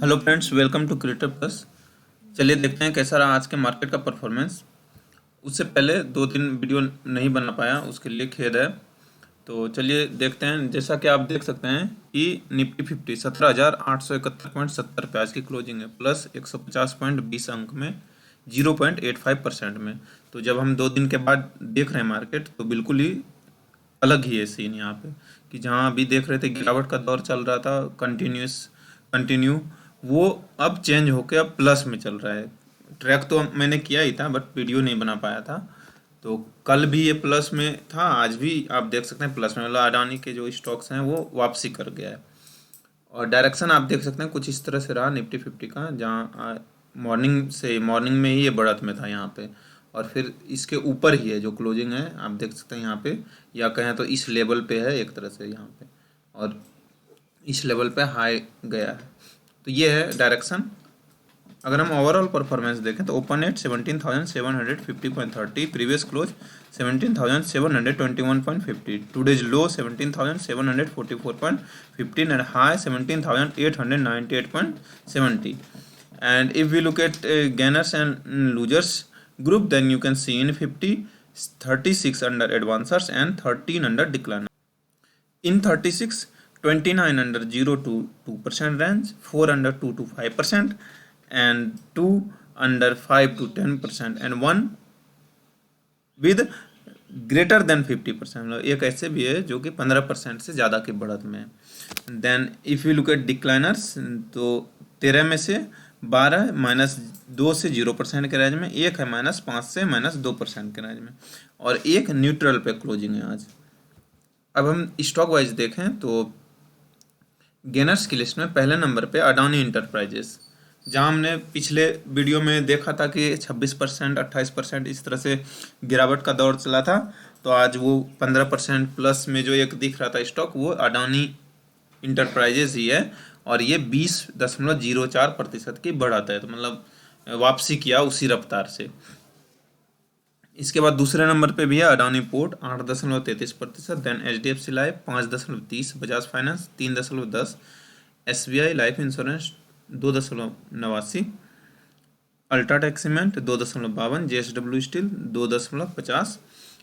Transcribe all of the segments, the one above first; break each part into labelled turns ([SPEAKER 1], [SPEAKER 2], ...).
[SPEAKER 1] Hello friends, welcome to creator plus. चलिए देखते हैं कैसा रहा आज के मार्केट का परफॉर्मेंस। उससे पहले 2 दिन वीडियो नहीं बना पाया, उसके लिए खेद है। तो चलिए देखते हैं। जैसा कि आप देख सकते हैं कि निफ्टी 50 17,871.70 पे आज की क्लोजिंग है, प्लस 150.20 अंक में 0.85% में। तो जब हम 2 दिन के बाद देख रहे हैं मार्केट, तो बिल्कुल ही अलग ही है सीन यहाँ पे। कि जहाँ अभी देख रहे थे गिरावट का दौर चल रहा था, कंटिन्यू, वो अब चेंज होके अब प्लस में चल रहा है। ट्रैक तो मैंने किया ही था, बट वीडियो नहीं बना पाया था। तो कल भी ये प्लस में था, आज भी आप देख सकते हैं प्लस में, मतलब अडानी के जो स्टॉक्स हैं वो वापसी कर गया है। और डायरेक्शन आप देख सकते हैं कुछ इस तरह से रहा निफ्टी 50 का, जहाँ मॉर्निंग में ही ये बढ़त में था यहाँ पे। और फिर इसके ऊपर ही है जो क्लोजिंग है, आप देख सकते हैं यहाँ पे, या कहें तो इस लेवल पे है एक तरह से यहाँ पे। और इस लेवल पे हाई गया है। तो ये है डायरेक्शन। अगर हम ओवरऑल परफॉर्मेंस देखें तो open at 17,750.30, previous close 17,721.50, today's low 17,744.15 and high 17,898.70. And if we look at gainers and losers group, then you can see in 50 36 under advancers and 13 under decliners. In 36, 29 under 0 to 2% range, 4 under 2 to 5%, and 2 under 5 to 10%, and 1 with greater than 50%। मतलब एक ऐसे भी है जो कि 15% से ज़्यादा की बढ़त में है। Then if you look at decliners, तो 13 में से 12 -2 से 0% के रेंज में, एक है -5 से -2% के रेंज में, और एक न्यूट्रल पे क्लोजिंग है आज। अब हम स्टॉक वाइज देखें तो गेनर्स की लिस्ट में पहले नंबर पे अडानी इंटरप्राइजेस, जहां हमने पिछले वीडियो में देखा था कि 26% 28% इस तरह से गिरावट का दौर चला था। तो आज वो 15% प्लस में जो एक दिख रहा था स्टॉक, वो अडानी इंटरप्राइजेस ही है। और ये 20.04% की बढ़त है, तो मतलब वापसी किया उसी रफ्तार से। इसके बाद दूसरे नंबर पे भी है Adani port 8.33%, then HDFC life 5.30, Bajaj finance 3.10, SBI life insurance 2.89, UltraTech cement 2.52, JSW steel 2.50,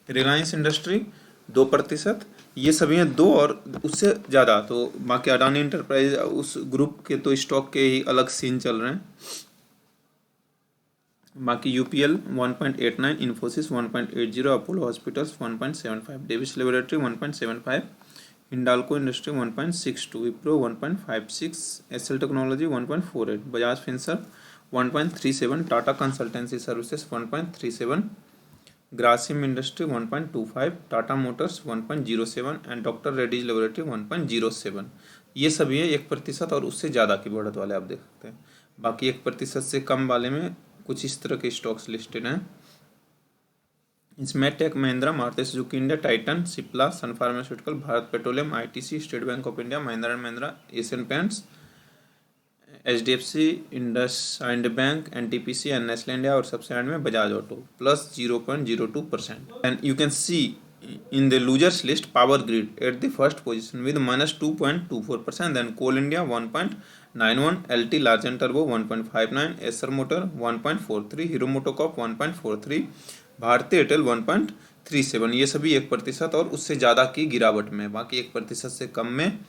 [SPEAKER 1] Reliance industry 2%। ये सभी हैं दो, और उससे ज़्यादा तो बाकी अडानी इंटरप्राइज उस ग्रुप के तो स्टॉक के ही अलग सीन चल रहे हैं। बाकी UPL 1.89, Infosys 1.80, Apollo hospitals 1.75, Divi's laboratory 1.75, Hindalco industry 1.62, Wipro 1.56, SL technology 1.48, Bajaj Finserv 1.37, Tata consultancy services 1.37, Grasim industry 1.25, Tata motors 1.07 and doctor Reddy's laboratory 1.07। ये सभी है 1% और उससे ज़्यादा की बढ़त वाले, आप देख सकते हैं। बाकी 1% से कम वाले में कुछ इस तरह के स्टॉक्स लिस्टेड हैं। इसमें tech Mahindra, Maruti Suzuki India, Titan, Cipla, Sun pharmaceutical, Bharat petroleum, ITC, State Bank of India, Mahindra and Mahindra, Asian paints, HDFC, IndusInd bank, NTPC and Nestle India, और सबसे एंड में Bajaj auto plus 0.02%। And you can see in the losers list Power Grid at the first position with -2.24%, then Coal India 1.91, LT Large and Turbo 1.59, Acer Motor 1.43, Hero MotoCorp 1.43, Bharti Airtel 1.37। ये सभी 1% और उससे ज़्यादा की गिरावट में। बाकी 1% से कम में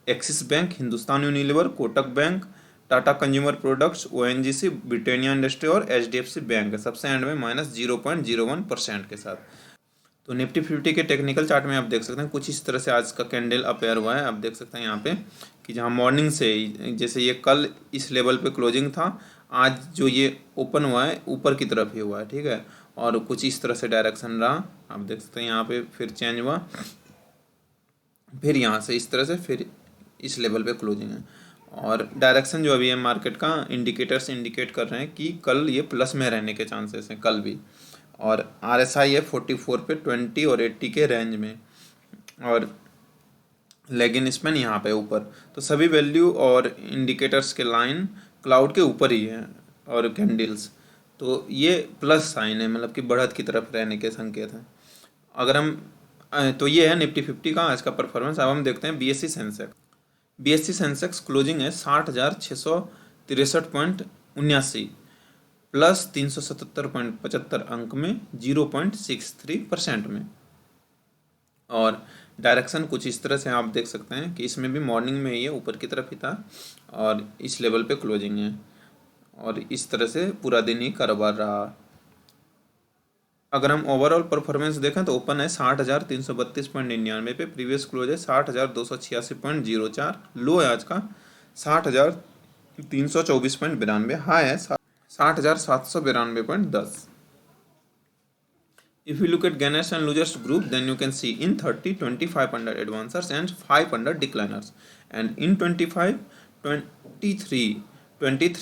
[SPEAKER 1] axis bank, Hindustan Unilever, Kotak bank, Tata consumer products, ONGC, Britannia industry और HDFC बैंक है सबसे एंड में -0.01% के साथ। तो निफ्टी 50 के टेक्निकल चार्ट में आप देख सकते हैं कुछ इस तरह से आज का कैंडल अपेयर हुआ है। आप देख सकते हैं यहाँ पे कि जहाँ मॉर्निंग से जैसे ये कल इस लेवल पे क्लोजिंग था, आज जो ये ओपन हुआ है ऊपर की तरफ ही हुआ है, ठीक है। और कुछ इस तरह से डायरेक्शन रहा, आप देख सकते हैं यहाँ पे फिर चेंज हुआ, फिर यहाँ से इस तरह से, फिर इस लेवल पे क्लोजिंग है। और डायरेक्शन जो अभी है मार्केट का, इंडिकेटर्स इंडिकेट कर रहे हैं कि कल ये प्लस में रहने के चांसेस हैं, कल भी। और RSI है 44 पे 20 और 80 के रेंज में, और लेगिन स्पैन यहाँ पे ऊपर। तो सभी वैल्यू और इंडिकेटर्स के लाइन क्लाउड के ऊपर ही है, और कैंडल्स तो ये प्लस साइन है, मतलब कि बढ़त की तरफ रहने के संकेत हैं। अगर हम तो ये है निफ्टी 50 का आज का परफॉर्मेंस। अब हम देखते हैं BSE Sensex. BSE Sensex closing है 63.79 प्लस 377.75 अंक में 0.63% में। और डायरेक्शन कुछ इस तरह से आप देख सकते हैं कि इसमें भी मॉर्निंग में ये ऊपर की तरफ ही था और इस लेवल पे क्लोजिंग है और इस तरह से पूरा दिन ही कारोबार रहा। अगर हम ओवरऑल परफॉर्मेंस देखें तो ओपन है 60,332.99 पे, प्रीवियस क्लोज है 60,286.04, लो है आज का 60,324.92, हाई है 60,792.10। If you look at gainers and losers group, then you can see in 30, 25 under advancers and 5 under decliners, and in 25, 23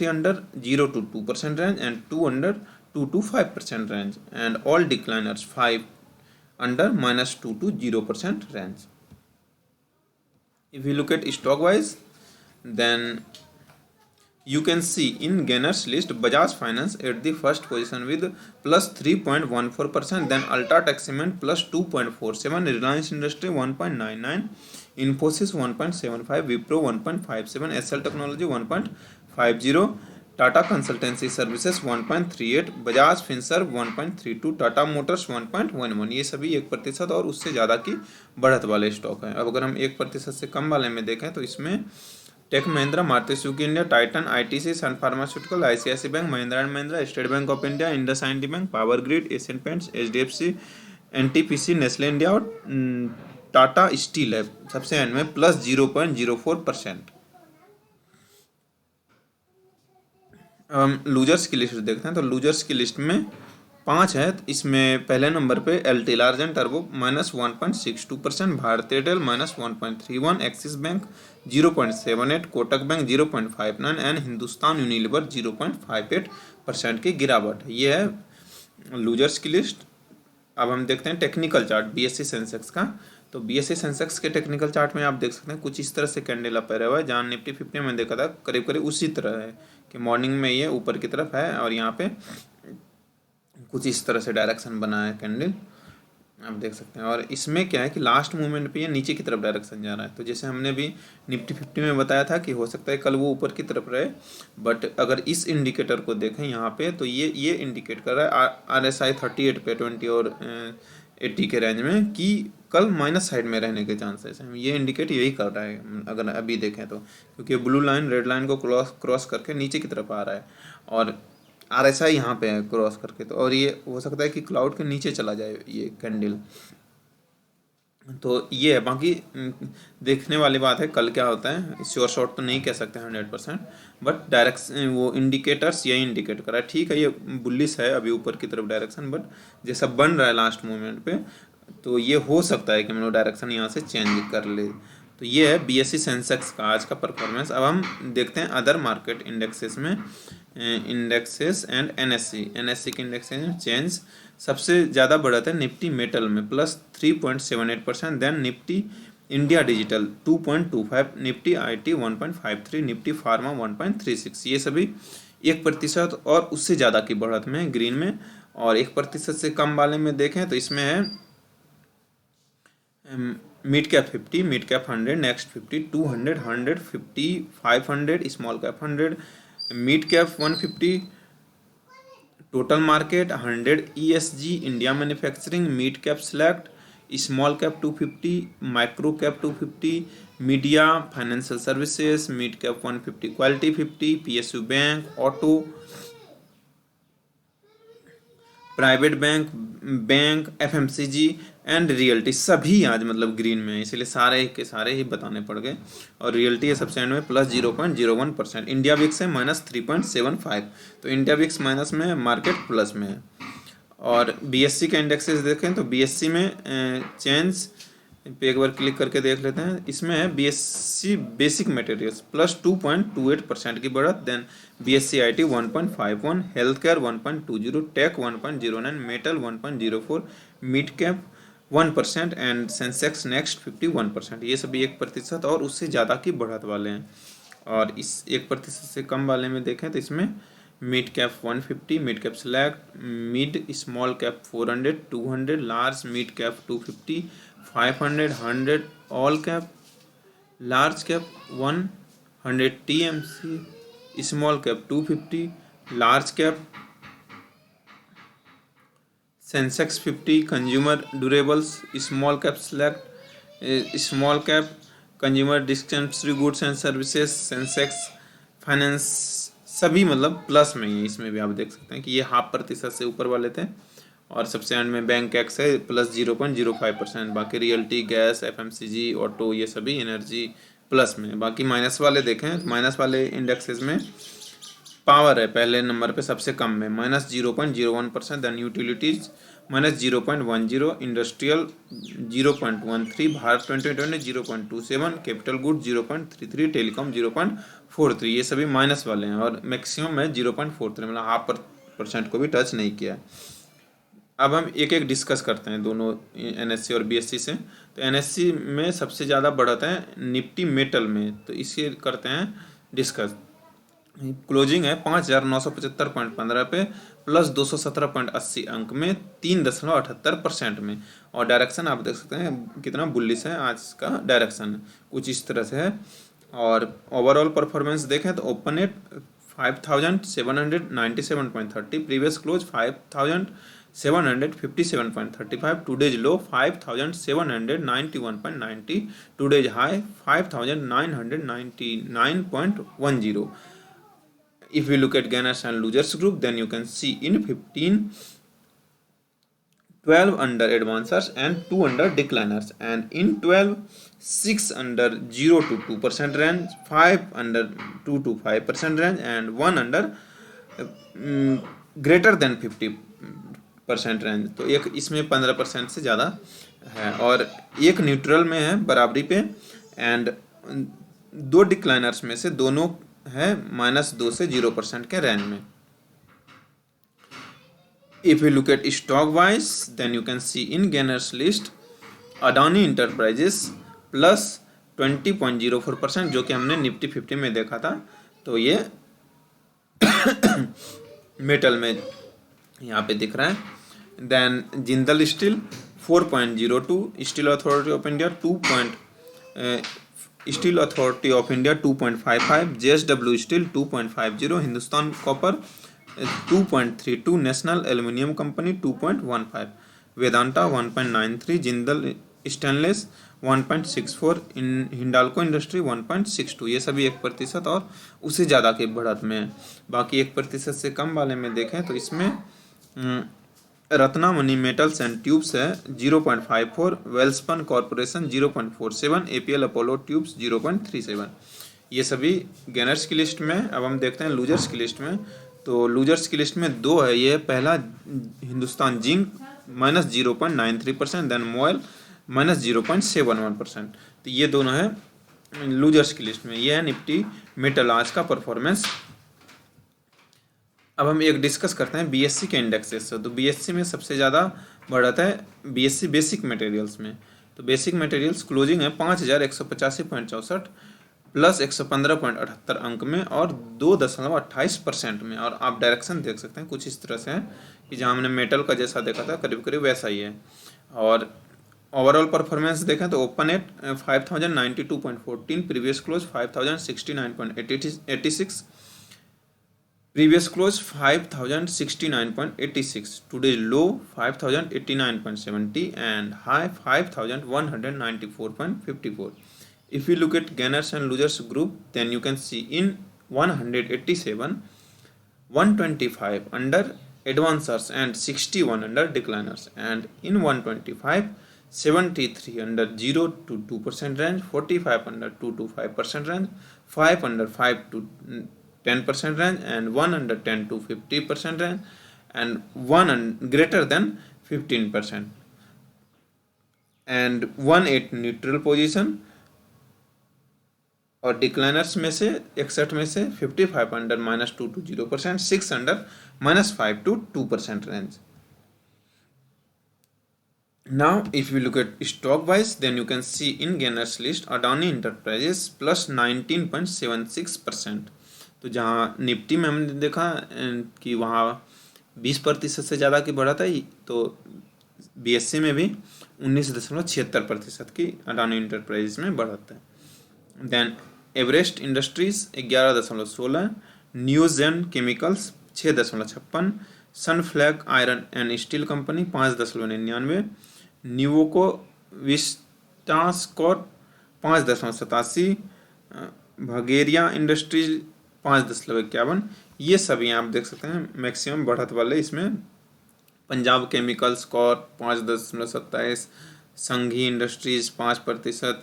[SPEAKER 1] under 0 to 2% range and 2 under 2 to 5% range, and all decliners 5 under -2 to 0% range. If you look at stock wise, then you can see in gainers list Bajaj Finance at the first position with plus 3.14%, then Ultratech Cement plus 2.47, Reliance Industry 1.99, Infosys 1.75, Wipro 1.57, SL Technology 1.50, Tata Consultancy Services 1.38, Bajaj Finserv 1.32, Tata Motors 1.11। ये सभी 1% और उससे ज़्यादा की बढ़त वाले stock हैं। अब अगर हम 1% से कम वाले में देखें तो इसमें tech Mahindra, Maruti Suzuki India, Titan, ITC, Sun pharmaceutical, ICIC bank, Mahindra and Mahindra, State Bank of India, IndusInd bank, power grid, Asian paints, HDFC, NTPC, Nestle India और टाटा स्टील है सबसे एंड में प्लस 0.04%। अब हम लूजर्स की लिस्ट देखते हैं तो लूजर्स की लिस्ट में 5 है। इसमें पहले नंबर पे एलटी लार्ज एंड टर्बो -1.62%, भारतीय Airtel -1.31, axis bank 0.78, Kotak bank 0.59 and Hindustan Unilever 0.58% की गिरावट है। ये है लूजर्स की लिस्ट। अब हम देखते हैं टेक्निकल चार्ट बीएससी सेंसेक्स का। तो बीएससी सेंसेक्स के टेक्निकल चार्ट में आप देख सकते हैं कुछ इस तरह से कैंडल अप रहा हुआ है, जहाँ निफ्टी 50 में देखा था करीब करीब उसी तरह है कि मॉर्निंग में ये ऊपर की तरफ है और यहाँ पे कुछ इस तरह से डायरेक्शन बना है कैंडल, आप देख सकते हैं। और इसमें क्या है कि लास्ट मूवमेंट पे ये नीचे की तरफ डायरेक्शन जा रहा है। तो जैसे हमने भी निफ्टी 50 में बताया था कि हो सकता है कल वो ऊपर की तरफ रहे, बट अगर इस इंडिकेटर को देखें यहाँ पे तो ये इंडिकेट कर रहा है RSI 38 पे 20 और 80 के रेंज में कि कल माइनस साइड में रहने के चांसेस हैं। ये इंडिकेट यही कर रहा है अगर अभी देखें तो, क्योंकि ब्लू लाइन रेड लाइन को क्रॉस करके नीचे की तरफ आ रहा है और RSI यहाँ पे है क्रॉस करके। तो और ये हो सकता है कि क्लाउड के नीचे चला जाए ये कैंडल। तो ये है, बाकी देखने वाली बात है कल क्या होता है। श्योर शॉट तो नहीं कह सकते 100%, बट डायरेक्शन वो इंडिकेटर्स यही इंडिकेट कर रहा है। ठीक है, ये बुलिश है अभी ऊपर की तरफ डायरेक्शन, बट जैसा बन रहा है लास्ट मोमेंट पे तो ये हो सकता है कि मतलब डायरेक्शन यहाँ से चेंज कर ले। तो ये है बीएससी सेंसेक्स का आज का परफॉर्मेंस। अब हम देखते हैं अदर मार्केट इंडेक्सेस में, इंडेक्सेस एंड एनएससी के इंडेक्सेस में चेंज सबसे ज़्यादा बढ़त है निफ्टी मेटल में plus 3.78%, then Nifty India digital 2.25, Nifty IT 1.53, Nifty pharma 1.36। ये सभी 1% और उससे ज़्यादा की बढ़त में ग्रीन में। और 1% से कम वाले में देखें तो इसमें है mid cap 50, mid cap 100, next 50, 200, 150, 500, small cap 100, mid cap 150, total market 100, ESG India manufacturing, mid cap select, small cap 250, micro cap 250, media, financial services, mid cap 150, quality 50, PSU bank, auto, private bank, FMCG and realty सभी आज मतलब green में है, इसलिए सारे के सारे ही बताने पड़ गए। और रियल्टी है सबसे एंड में प्लस 0.01%। इंडिया विक्स है -3.75, तो इंडिया विक्स माइनस में है, मार्केट प्लस में है। और बीएससी के इंडेक्सेस देखें तो बीएससी में चेंज पे एक बार क्लिक करके देख लेते हैं। इसमें है बीएससी बेसिक मटेरियल्स प्लस 2.28% की बढ़त, then BSC IT 1.51, health care 1.20, tech 1.09, metal 1.04, mid cap 1% and Sensex next 51%। ये सभी 1% और उससे ज़्यादा की बढ़त वाले हैं। और इस 1% से कम वाले में देखें तो इसमें mid cap 150, mid cap select, mid small cap 400, 200, large mid cap 250, 500, 100, all cap, large cap 100, TMC small cap 250, large cap Sensex 50, consumer durables, small cap select, small cap consumer discretionary goods and services, Sensex finance, सभी मतलब plus में ही है। इसमें भी आप देख सकते हैं कि ये 0.5% से ऊपर वाले थे। और सबसे एंड में बैंक एक्स है प्लस 0.05%। बाकी रियल्टी, गैस, एफएमसीजी, ऑटो, ये सभी एनर्जी प्लस में। बाकी माइनस वाले देखें, माइनस वाले इंडेक्सेस में पावर है पहले नंबर पे सबसे कम में -0.01%, then utilities -0.10, industrial 0.13, Bharat 2020 0.27, capital good 0.33, telecom 0.43, ये सभी माइनस वाले हैं। और मैक्सिमम है 0.43, मतलब 0.5% को भी टच नहीं किया है। अब हम एक एक डिस्कस करते हैं दोनों एनएससी और बीएससी से। तो एनएससी में सबसे ज़्यादा बढ़त है निफ्टी मेटल में, तो इसे करते हैं डिस्कस। क्लोजिंग है 5,975.15 पे, प्लस 217.80 अंक में, 3.78% में। और डायरेक्शन आप देख सकते हैं कितना बुलिश है आज का डायरेक्शन, कुछ इस तरह से है। और ओवरऑल परफॉर्मेंस देखें तो open at 5,797.30, previous close 5,757.35, today's low 5,791.90, today's high 5,999.10. If we look at gainers and losers group, then you can see in 15, 12 under advancers and 2 under decliners, and in 12, 6 under 0 to 2% range, 5 under 2 to 5% range, and 1 under greater than 50% range. तो एक इसमें 15% से ज़्यादा है, और एक neutral में है बराबरी पे, एंड 2 डिक्लाइनर्स में से दोनों है -2 से 0% के रेंज में। If you look at stock wise, then you can see in gainers list Adani enterprises plus 20.04%, जो कि हमने निफ्टी 50 में देखा था। तो ये मेटल में यहाँ पे दिख रहा है। Then Jindal steel 4.02, steel authority of India 2.55, JSW steel 2.50, Hindustan copper 2.32, national aluminium company 2.15, Vedanta 1.93, Jindal stainless 1.64, Hindalco industry 1.62। ये सभी 1% और उससे ज़्यादा के बढ़त में है। बाकी 1% से कम वाले में देखें तो इसमें रत्नामणि मेटल्स एंड ट्यूब्स है 0.54, Welspun corporation 0.47, APL Apollo tubes 0.37। ये सभी गेनर्स की लिस्ट में। अब हम देखते हैं लूजर्स की लिस्ट में। तो लूजर्स की लिस्ट में 2 है। ये पहला हिंदुस्तान जिंक -0.93%, देन मोयल -0.71%। तो ये दोनों है लूजर्स की लिस्ट में। ये है निफ्टी मेटल आज का परफॉर्मेंस। अब हम एक डिस्कस करते हैं बीएससी के इंडेक्सेस से। तो बीएससी में सबसे ज़्यादा बढ़त है बीएससी बेसिक मटेरियल्स में। तो बेसिक मटेरियल्स क्लोजिंग है 5,185.64, प्लस 115.78 अंक में, और 2.28% में। और आप डायरेक्शन देख सकते हैं कुछ इस तरह से है कि जहाँ हमने मेटल का जैसा देखा था करीब करीब वैसा ही है। और ओवरऑल परफॉर्मेंस देखें तो open at 5,092.14, previous close 5,069.86, previous close 5,069.86, today's low 5,089.70, and high 5,194.54. If you look at gainers and losers group, then you can see in 187, 125 under advancers and 61 under decliners, and in 125, 73 under 0 to 2% range, 45 under 2 to 5% range, 5 under 5 to 10% range, and 1 under 10 to 50% range, and 1 greater than 15%, and 1 at neutral position। और decliners में से 61 में से 55 under -2 to 0%, 6 under -5 to 2% range. Now if you look at stock wise, then you can see in gainers list Adani Enterprises plus 19.76%। तो जहाँ Nifty में हमने देखा कि वहाँ 20% से ज़्यादा की बढ़त है, तो बीएससी में भी 19.76% की अडानी इंटरप्राइजेस में बढ़त है। Then Everest industries 11.16, Neogen chemicals 6.56, Sunflag iron and steel company 5.99, Nuvoco Vistas Corp 5.87, Bhageria industries 5.51। ये सभी आप देख सकते हैं मैक्सिमम बढ़त वाले। इसमें Punjab chemicals corp 5.27, Sanghi industries 5%,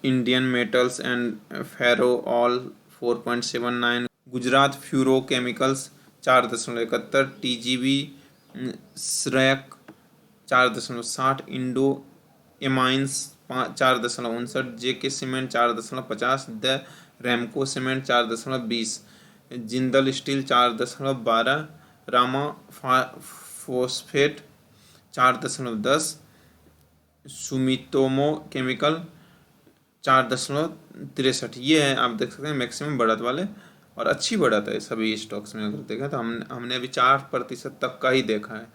[SPEAKER 1] Indian metals and ferro alloys 4.79, Gujarat fluoro chemicals 4.71, TGV SRAAC 4.60, Indo amines 4.59, JK cement 4.50, the Ramco cement 4.20, Jindal steel 4.12, Rama phosphate 4.10, Sumitomo chemical 4.63। ये है आप देख सकते हैं मैक्सिमम बढ़त वाले, और अच्छी बढ़त है सभी स्टॉक्स में। अगर देखें तो हमने अभी 4% तक का ही देखा है।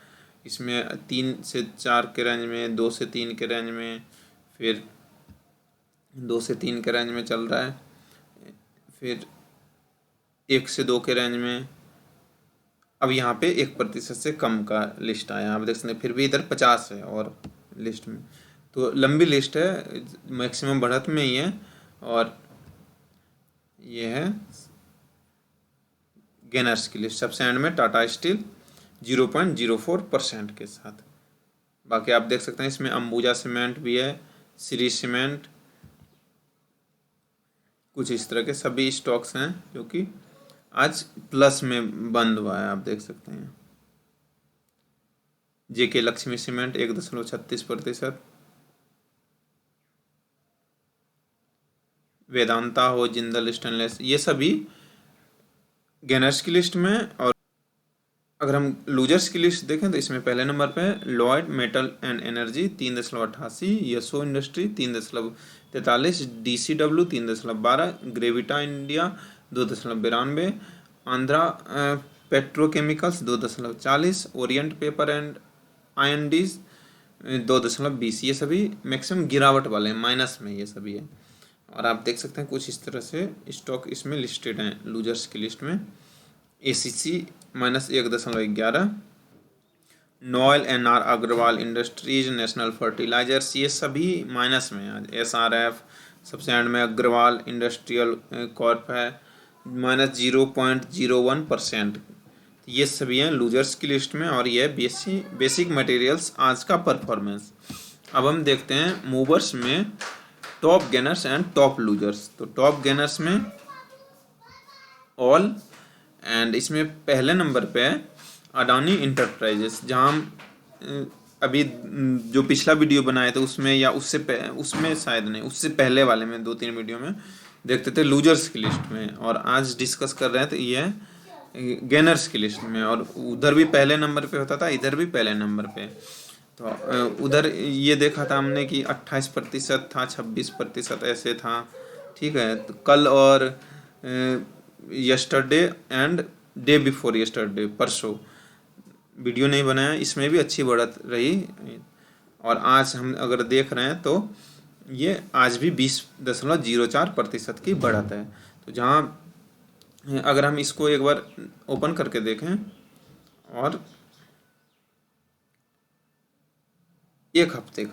[SPEAKER 1] इसमें 3 से 4 के रेंज में, 2 से 3 के रेंज में, फिर 2 से 3 के रेंज में चल रहा है, फिर 1 से 2 के रेंज में। अब यहाँ पे 1% से कम का लिस्ट आया, आप देख सकते हैं। फिर भी इधर 50 है और लिस्ट में, तो लंबी लिस्ट है, मैक्सिमम बढ़त में ही है। और ये है गेनर्स की लिस्ट। सबसे एंड में टाटा स्टील 0.04% के साथ। बाकी आप देख सकते हैं इसमें अंबुजा सीमेंट भी है, श्री सीमेंट, कुछ इस तरह के सभी स्टॉक्स हैं जो कि आज प्लस में बंद हुआ है, आप देख सकते हैं। जेके लक्ष्मी सीमेंट 1.36%, वेदांता हो, जिंदल स्टेनलेस, ये सभी गेनर्स की लिस्ट में। और अगर हम लूजर्स की लिस्ट देखें तो इसमें पहले नंबर पे Lloyd metal and energy 3.88, Yasho industry 3.43, DCW 3.12, Gravita India 2.92, Andhra petrochemicals 2.40, Orient paper and INDs 2.20। ये सभी मैक्सिमम गिरावट वाले हैं, माइनस में ये सभी है। और आप देख सकते हैं कुछ इस तरह से स्टॉक इसमें लिस्टेड हैं लूजर्स की लिस्ट में। ACC -1.11, नॉयल NR Agarwal industries, national fertilisers, ये सभी माइनस में आज। SRF सबसे एंड में अग्रवाल इंडस्ट्रियल कॉर्प है -0.01%। ये सभी हैं लूजर्स की लिस्ट में। और ये बेसिक मटेरियल्स आज का परफॉर्मेंस। अब हम देखते हैं मूवर्स में top gainers and top losers. तो टॉप गेनर्स में ऑल, एंड इसमें पहले नंबर पे है अडानी इंटरप्राइजेस, जहाँ हम अभी जो पिछला वीडियो बनाए थे उसमें, या उसमें शायद नहीं, उससे पहले वाले में 2-3 वीडियो में देखते थे लूजर्स की लिस्ट में, और आज डिस्कस कर रहे हैं तो ये है गेनर्स की लिस्ट में। और उधर भी पहले नंबर पे होता था, इधर भी पहले नंबर पे। तो उधर ये देखा था हमने कि 28% था, 26% ऐसे था, ठीक है। तो कल और yesterday and day before yesterday, परसों वीडियो नहीं बनाया, इसमें भी अच्छी बढ़त रही। और आज हम अगर देख रहे हैं तो ये आज भी 20.04% की बढ़त है। तो जहाँ अगर हम इसको एक बार ओपन करके देखें और एक हफ्ते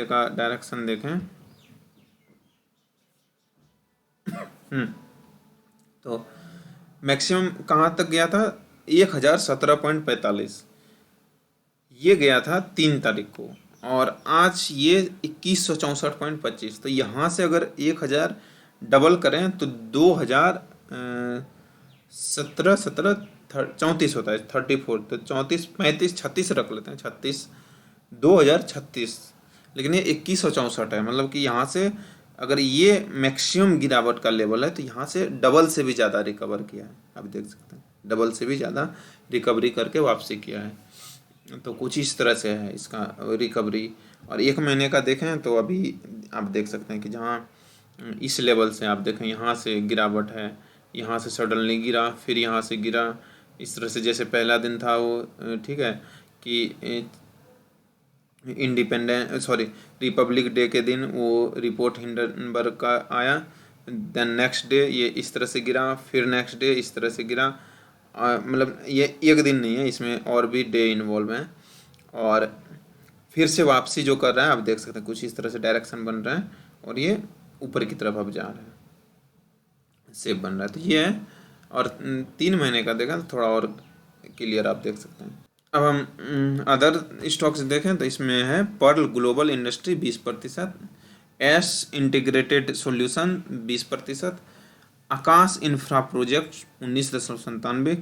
[SPEAKER 1] का डायरेक्शन देखें, तो मैक्सिमम कहाँ तक गया था, 1017.45, ये गया था 3 तारीख को, और आज ये 2164.25। तो यहाँ से अगर 1000 डबल करें तो 34 होता है, 34, तो 34, 35, 36 रख लेते हैं, 2036। लेकिन ये 2164 है, मतलब कि यहाँ से अगर ये मैक्सिमम गिरावट का लेवल है तो यहाँ से डबल से भी ज़्यादा रिकवर किया है। आप देख सकते हैं डबल से भी ज़्यादा रिकवरी करके वापसी किया है। तो कुछ इस तरह से है इसका रिकवरी। और 1 महीने का देखें तो अभी आप देख सकते हैं कि जहाँ इस लेवल से आप देखें, यहाँ से गिरावट है, यहाँ से सडनली गिरा, फिर यहाँ से गिरा, इस तरह से। जैसे पहला दिन था वो, ठीक है, कि रिपब्लिक डे के दिन वो रिपोर्ट हिंडनबर्ग का आया, देन नेक्स्ट डे ये इस तरह से गिरा, फिर नेक्स्ट डे इस तरह से गिरा। मतलब ये एक दिन नहीं है, इसमें और भी डे इन्वॉल्व हैं। और फिर से वापसी जो कर रहा है आप देख सकते हैं, कुछ इस तरह से डायरेक्शन बन रहा है और ये ऊपर की तरफ अब जा रहा है, शेप बन रहा है। तो ये है, और 3 महीने का देखा तो थोड़ा और क्लियर आप देख सकते हैं। अब हम अदर स्टॉक्स देखें तो इसमें है Pearl global industry 20%, S integrated solution 20%, Aakash infra project 19.97,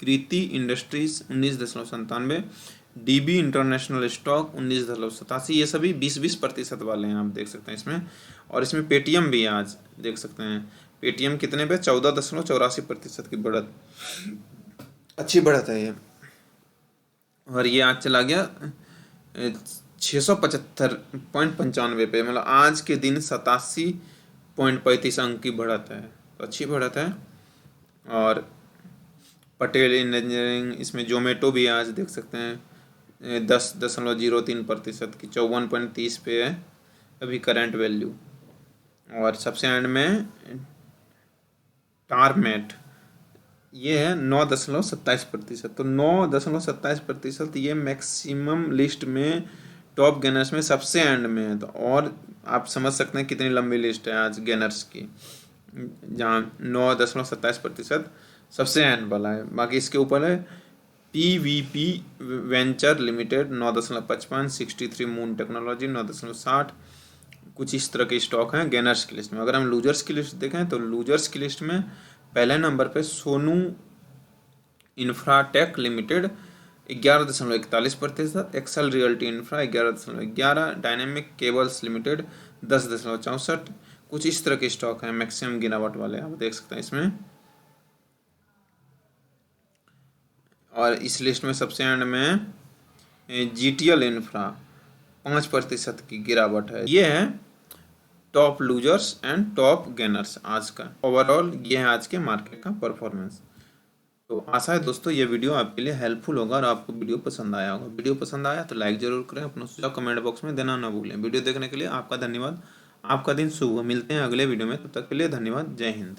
[SPEAKER 1] Kriti industries 19.97, DB international stock 19.87। ये सभी 20% वाले हैं, आप देख सकते हैं इसमें। और इसमें पेटीएम भी है, आज देख सकते हैं पेटीएम कितने पे 14.84% की बढ़त, अच्छी बढ़त है ये। और ये आज चला गया 675.95 पे, मतलब आज के दिन 87.35 अंक की बढ़त है, तो अच्छी बढ़त है। और पटेल इंजीनियरिंग, इसमें जोमेटो भी आज देख सकते हैं 10.03% की 54.30 पे है अभी करंट वैल्यू। और सबसे एंड में टारमेट, ये है 9.27%। तो 9.27% ये मैक्सिमम लिस्ट में टॉप गेनर्स में सबसे एंड में है। तो और आप समझ सकते हैं कितनी लंबी लिस्ट है आज गेनर्स की, जहाँ 9.27% सबसे एंड वाला है। बाकी इसके ऊपर है PVP venture limited 9.55, 63 moon technology 9.60। कुछ इस तरह के स्टॉक हैं गेनर्स की लिस्ट में। अगर हम लूजर्स की लिस्ट देखें तो लूजर्स की लिस्ट में पहले नंबर पे Sonu infratech limited 11.41%, Excel realty infra 11.11, dynamic cables limited 10.64। कुछ इस तरह के स्टॉक हैं मैक्सिमम गिरावट वाले, आप देख सकते हैं इसमें। और इस लिस्ट में सबसे एंड में GTL इंफ्रा 5% की गिरावट है। ये है top losers and top gainers आज का। ओवरऑल ये है आज के मार्केट का परफॉर्मेंस। तो आशा है दोस्तों ये वीडियो आपके लिए हेल्पफुल होगा और आपको वीडियो पसंद आया होगा। वीडियो पसंद आया तो लाइक जरूर करें, अपना सुझाव कमेंट बॉक्स में देना ना भूलें। वीडियो देखने के लिए आपका धन्यवाद। आपका दिन शुभ हो। मिलते हैं अगले वीडियो में, तब तक के लिए धन्यवाद। जय हिंद।